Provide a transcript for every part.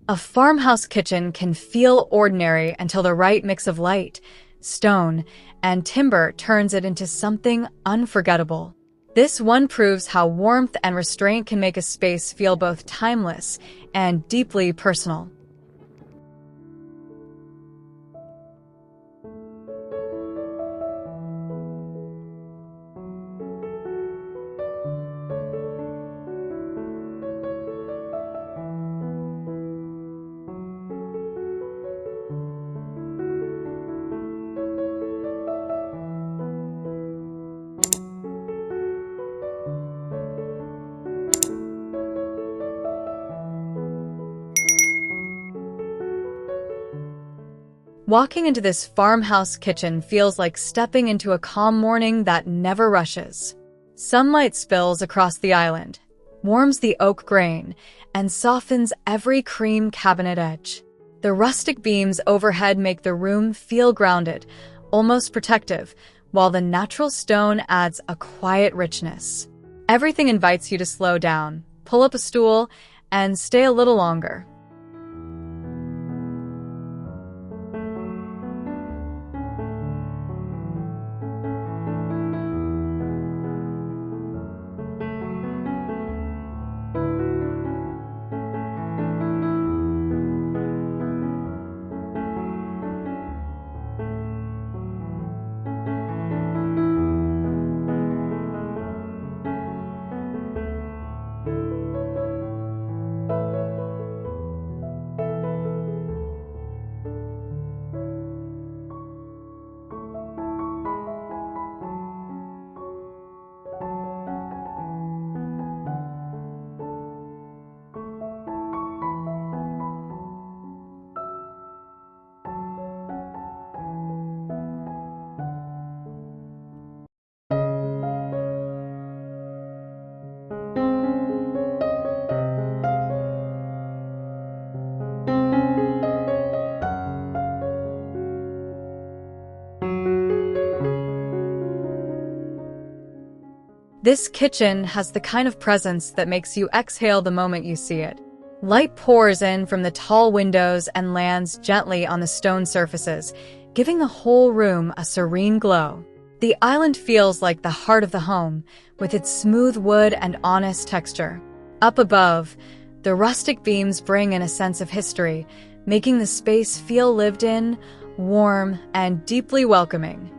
A farmhouse kitchen can feel ordinary until the right mix of light, stone, and timber turns it into something unforgettable. This one proves how warmth and restraint can make a space feel both timeless and deeply personal. Walking into this farmhouse kitchen feels like stepping into a calm morning that never rushes. Sunlight spills across the island, warms the oak grain, and softens every cream cabinet edge. The rustic beams overhead make the room feel grounded, almost protective, while the natural stone adds a quiet richness. Everything invites you to slow down, pull up a stool, and stay a little longer. This kitchen has the kind of presence that makes you exhale the moment you see it. Light pours in from the tall windows and lands gently on the stone surfaces, giving the whole room a serene glow. The island feels like the heart of the home, with its smooth wood and honest texture. Up above, the rustic beams bring in a sense of history, making the space feel lived in, warm, and deeply welcoming.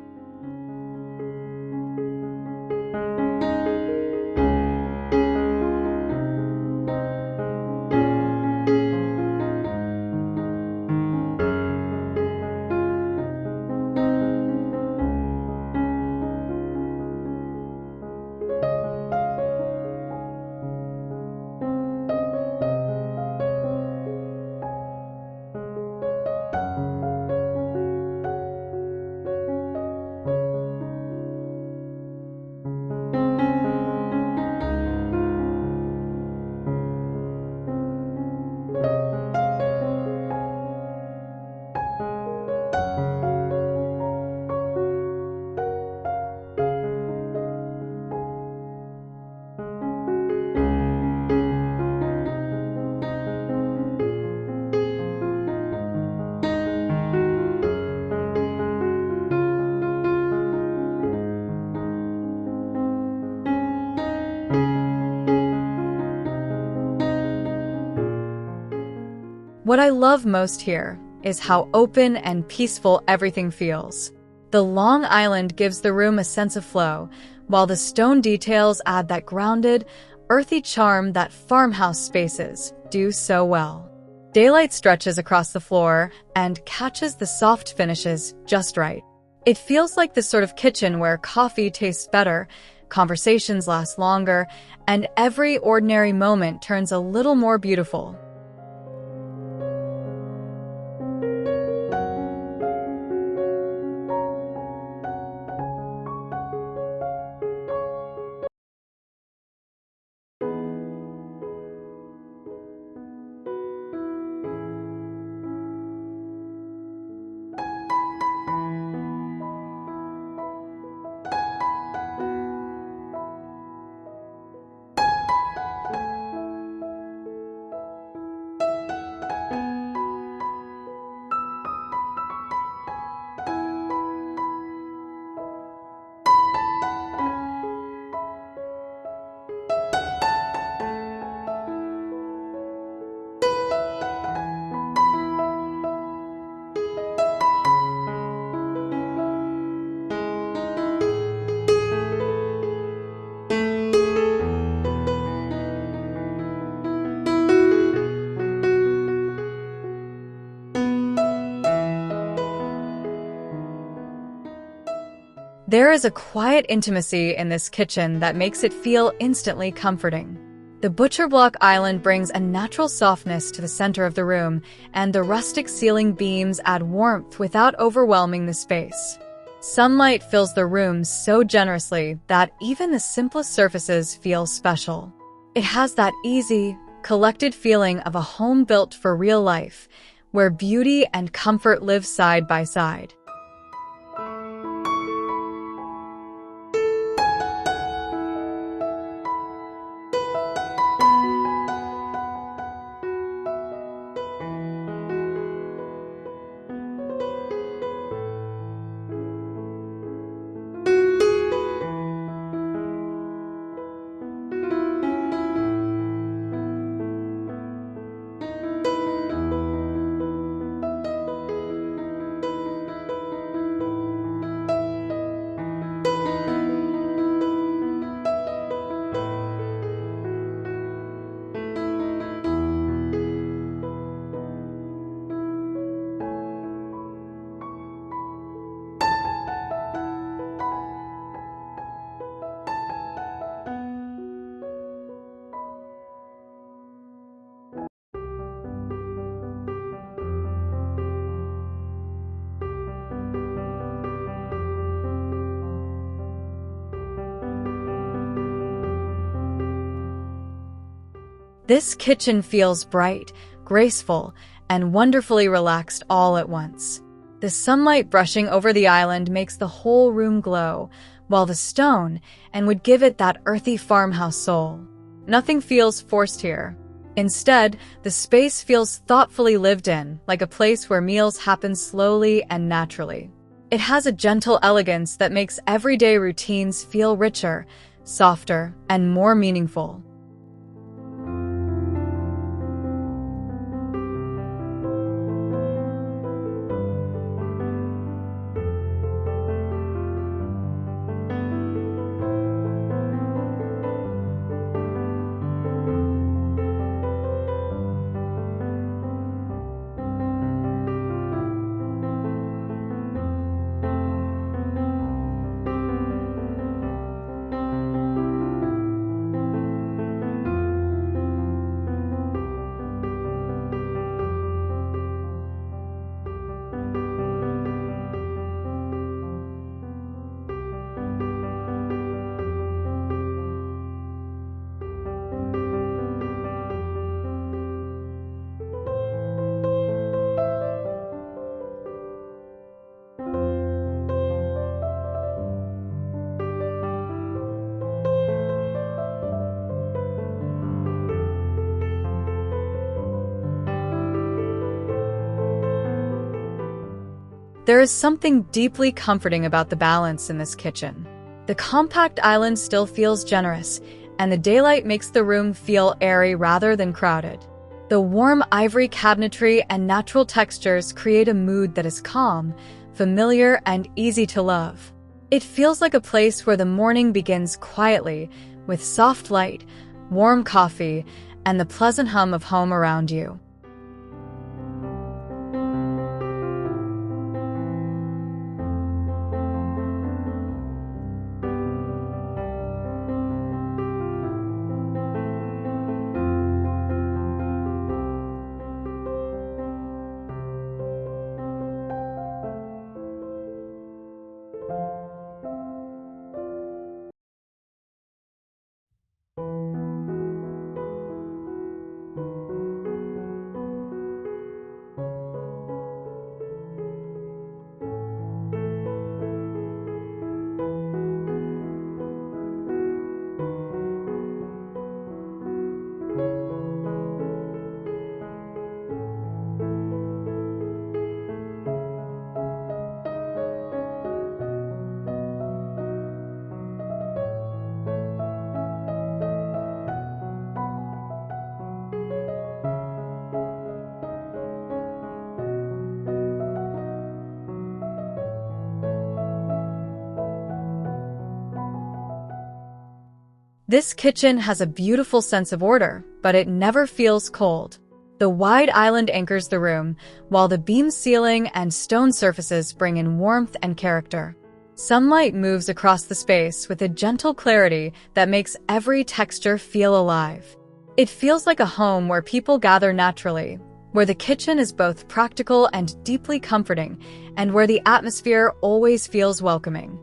What I love most here is how open and peaceful everything feels. The long island gives the room a sense of flow, while the stone details add that grounded, earthy charm that farmhouse spaces do so well. Daylight stretches across the floor and catches the soft finishes just right. It feels like the sort of kitchen where coffee tastes better, conversations last longer, and every ordinary moment turns a little more beautiful. There is a quiet intimacy in this kitchen that makes it feel instantly comforting. The butcher block island brings a natural softness to the center of the room, and the rustic ceiling beams add warmth without overwhelming the space. Sunlight fills the room so generously that even the simplest surfaces feel special. It has that easy, collected feeling of a home built for real life, where beauty and comfort live side by side. This kitchen feels bright, graceful, and wonderfully relaxed all at once. The sunlight brushing over the island makes the whole room glow, while the stone and would give it that earthy farmhouse soul. Nothing feels forced here. Instead, the space feels thoughtfully lived in, like a place where meals happen slowly and naturally. It has a gentle elegance that makes everyday routines feel richer, softer, and more meaningful. There is something deeply comforting about the balance in this kitchen. The compact island still feels generous, and the daylight makes the room feel airy rather than crowded. The warm ivory cabinetry and natural textures create a mood that is calm, familiar, and easy to love. It feels like a place where the morning begins quietly, with soft light, warm coffee, and the pleasant hum of home around you. This kitchen has a beautiful sense of order, but it never feels cold. The wide island anchors the room, while the beam ceiling and stone surfaces bring in warmth and character. Sunlight moves across the space with a gentle clarity that makes every texture feel alive. It feels like a home where people gather naturally, where the kitchen is both practical and deeply comforting, and where the atmosphere always feels welcoming.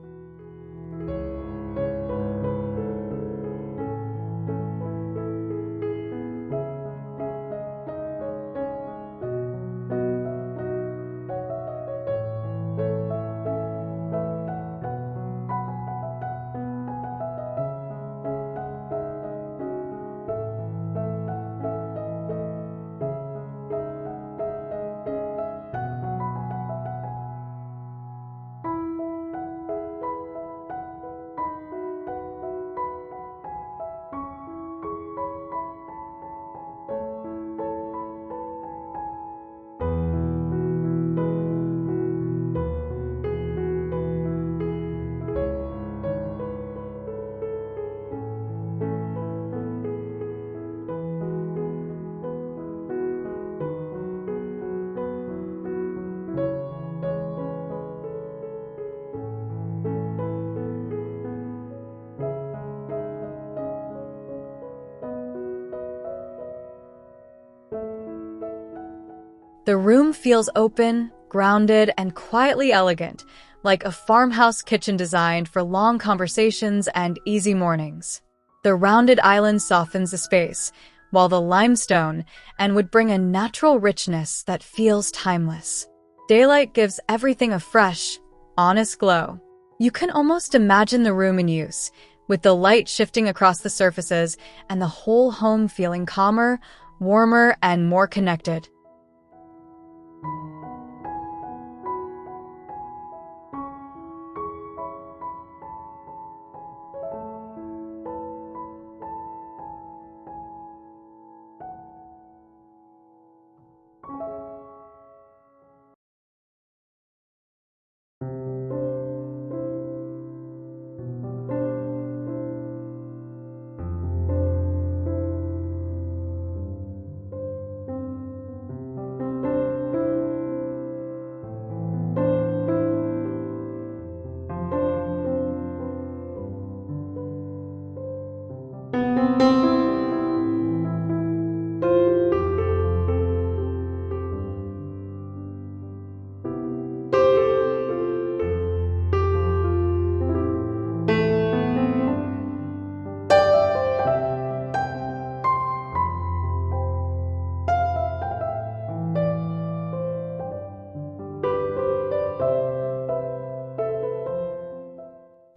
The room feels open, grounded, and quietly elegant, like a farmhouse kitchen designed for long conversations and easy mornings. The rounded island softens the space, while the limestone and would bring a natural richness that feels timeless. Daylight gives everything a fresh, honest glow. You can almost imagine the room in use, with the light shifting across the surfaces and the whole home feeling calmer, warmer, and more connected.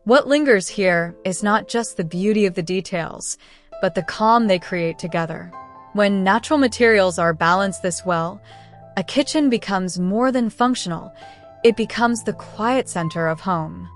What lingers here is not just the beauty of the details, but the calm they create together. When natural materials are balanced this well, a kitchen becomes more than functional. It becomes the quiet center of home.